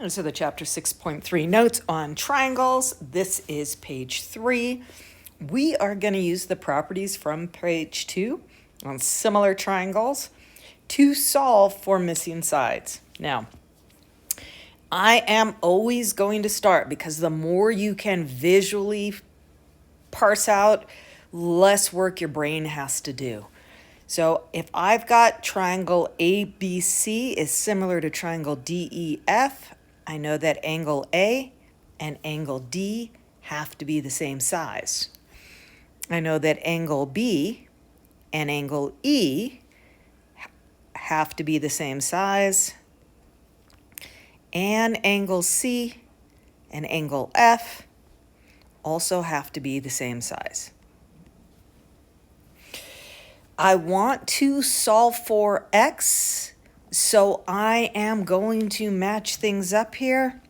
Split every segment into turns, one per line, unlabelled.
So the chapter 6.3 notes on triangles. This is page 3. We are going to use the properties from page 2 on similar triangles to solve for missing sides. Now, I am always going to start because the more you can visually parse out, less work your brain has to do. So if I've got triangle ABC is similar to triangle DEF, I know that angle A and angle D have to be the same size. I know that angle B and angle E have to be the same size. And angle C and angle F also have to be the same size. I want to solve for X, so I am going to match things up here.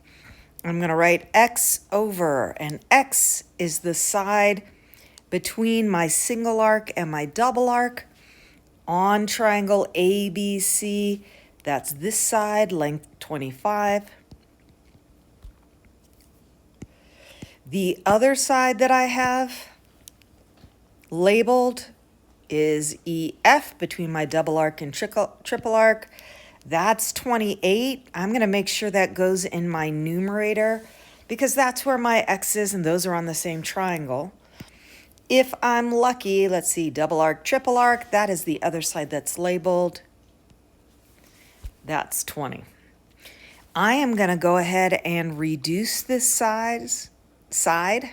I'm going to write X over, and X is the side between my single arc and my double arc on triangle ABC. That's this side, length 25. The other side that I have labeled is EF between my double arc and triple arc. That's 28. I'm going to make sure that goes in my numerator because that's where my X is and those are on the same triangle. If I'm lucky, let's see, double arc, triple arc, that is the other side that's labeled. That's 20. I am going to go ahead and reduce this side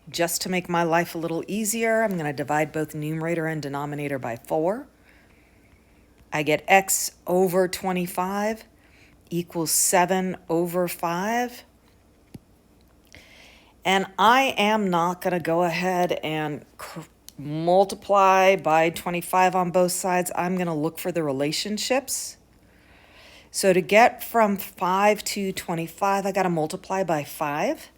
just to make my life a little easier. I'm going to divide both numerator and denominator by 4. I get X over 25 equals 7 over 5. And I am not going to go ahead and multiply by 25 on both sides. I'm going to look for the relationships. So to get from 5 to 25, I got to multiply by 5.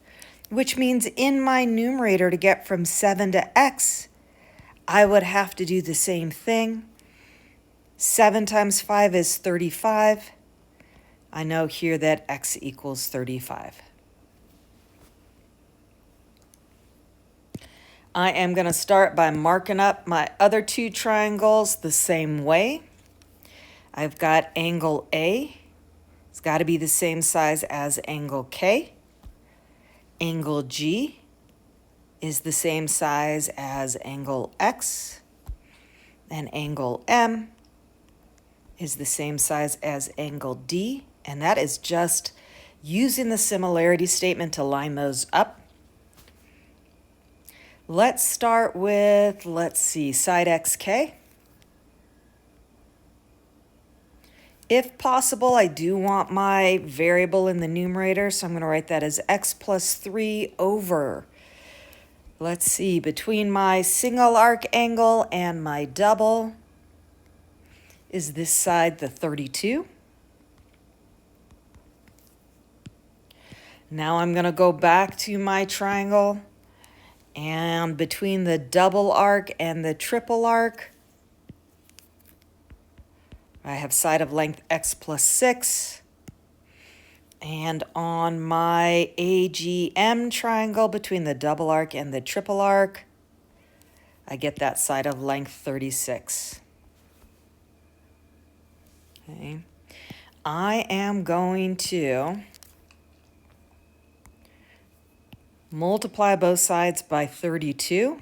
Which means in my numerator to get from 7 to X, I would have to do the same thing. 7 times 5 is 35. I know here that X equals 35. I am going to start by marking up my other two triangles the same way. I've got angle A. It's got to be the same size as angle K. Angle G is the same size as angle X, and angle M is the same size as angle D, and that is just using the similarity statement to line those up. Let's start with, side XK. If possible, I do want my variable in the numerator, so I'm going to write that as X plus 3 over. Between my single arc angle and my double, is this side the 32? Now I'm going to go back to my triangle, and between the double arc and the triple arc, I have side of length X plus 6. And on my AGM triangle between the double arc and the triple arc, I get that side of length 36. Okay. I am going to multiply both sides by 32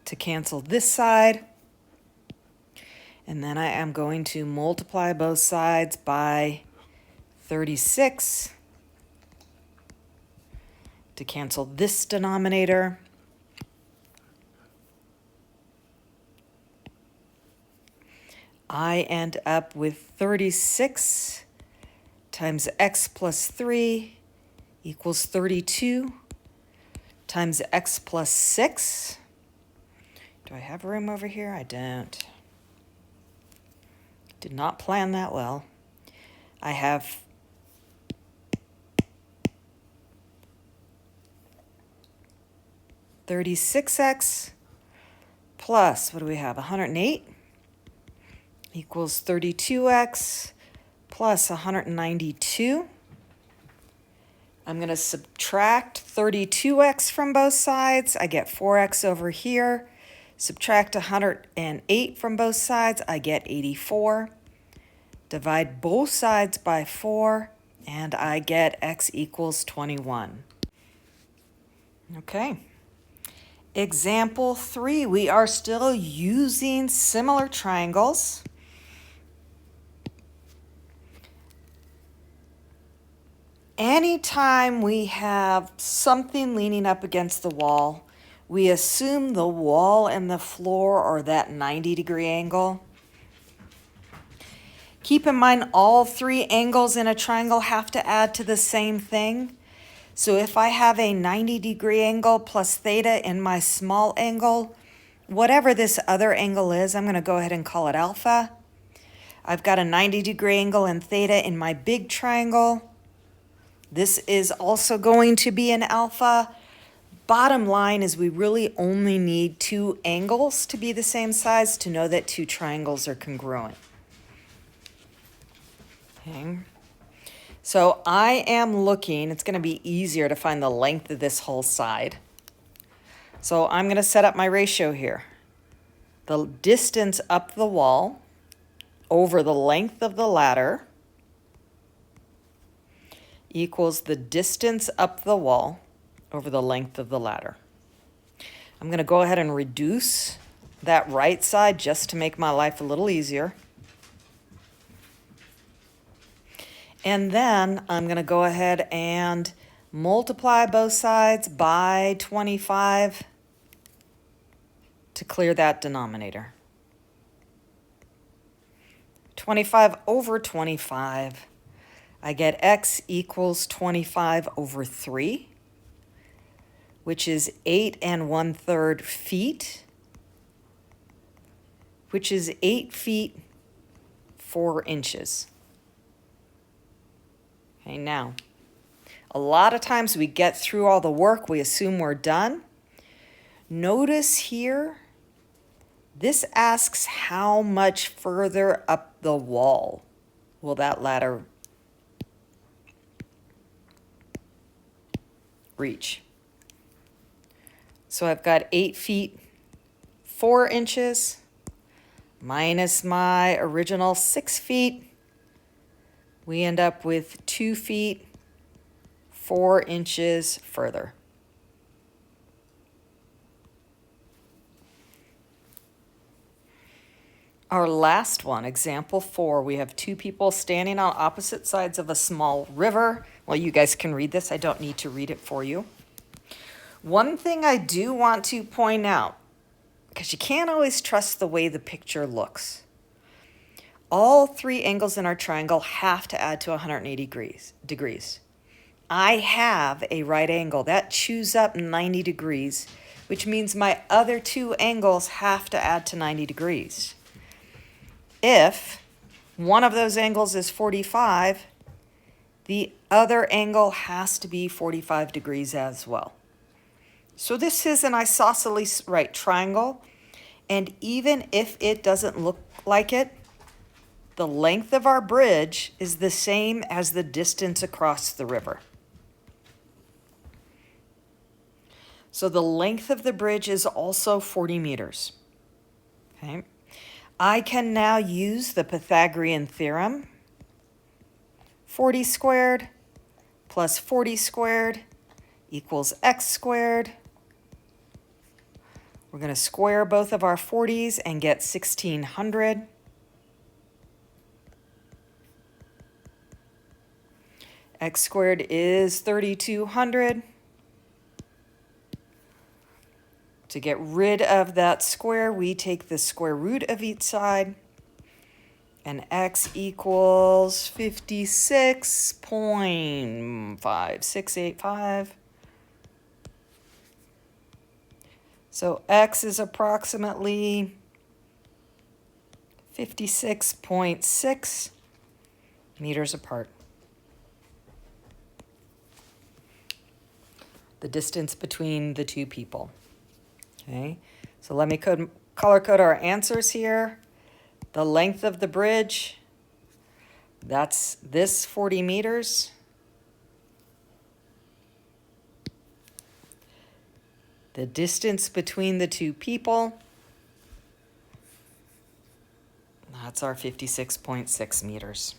to cancel this side. And then I am going to multiply both sides by 36 to cancel this denominator. I end up with 36 times X plus 3 equals 32 times X plus 6. Do I have room over here? I don't. Did not plan that well. I have 36x plus, what do we have, 108 equals 32x plus 192. I'm going to subtract 32x from both sides. I get 4x over here. Subtract 108 from both sides. I get 84. Divide both sides by 4, and I get x equals 21. Okay. Example 3, we are still using similar triangles. Anytime we have something leaning up against the wall, we assume the wall and the floor are that 90-degree angle. Keep in mind all 3 angles in a triangle have to add to the same thing. So if I have a 90-degree angle plus theta in my small angle, whatever this other angle is, I'm going to go ahead and call it alpha. I've got a 90-degree angle and theta in my big triangle. This is also going to be an alpha. Bottom line is we really only need 2 angles to be the same size to know that 2 triangles are congruent. Okay. So I am looking, it's going to be easier to find the length of this whole side. So I'm going to set up my ratio here. The distance up the wall over the length of the ladder equals the distance up the wall over the length of the ladder. I'm going to go ahead and reduce that right side just to make my life a little easier. And then I'm going to go ahead and multiply both sides by 25 to clear that denominator. 25 over 25. I get x equals 25 over 3, which is 8 1/3 feet, which is 8 feet 4 inches. Okay, now, a lot of times we get through all the work, we assume we're done. Notice here, this asks how much further up the wall will that ladder reach. So I've got 8 feet 4 inches minus my original 6 feet. We end up with 2 feet 4 inches further. Our last one, example 4, we have 2 people standing on opposite sides of a small river. Well, you guys can read this. I don't need to read it for you. One thing I do want to point out, because you can't always trust the way the picture looks. All 3 angles in our triangle have to add to 180 degrees. I have a right angle. That chews up 90 degrees, which means my other 2 angles have to add to 90 degrees. If one of those angles is 45, the other angle has to be 45 degrees as well. So this is an isosceles right triangle, and even if it doesn't look like it, the length of our bridge is the same as the distance across the river. So the length of the bridge is also 40 meters. Okay. I can now use the Pythagorean theorem. 40 squared plus 40 squared equals x squared. We're going to square both of our 40s and get 1600. X squared is 3200. To get rid of that square, we take the square root of each side, and x equals 56.5685. So x is approximately 56.6 meters apart. The distance between the 2 people. Okay, so let me color code our answers here. The length of the bridge That's this 40 meters. The distance between the two people, that's our 56.6 meters.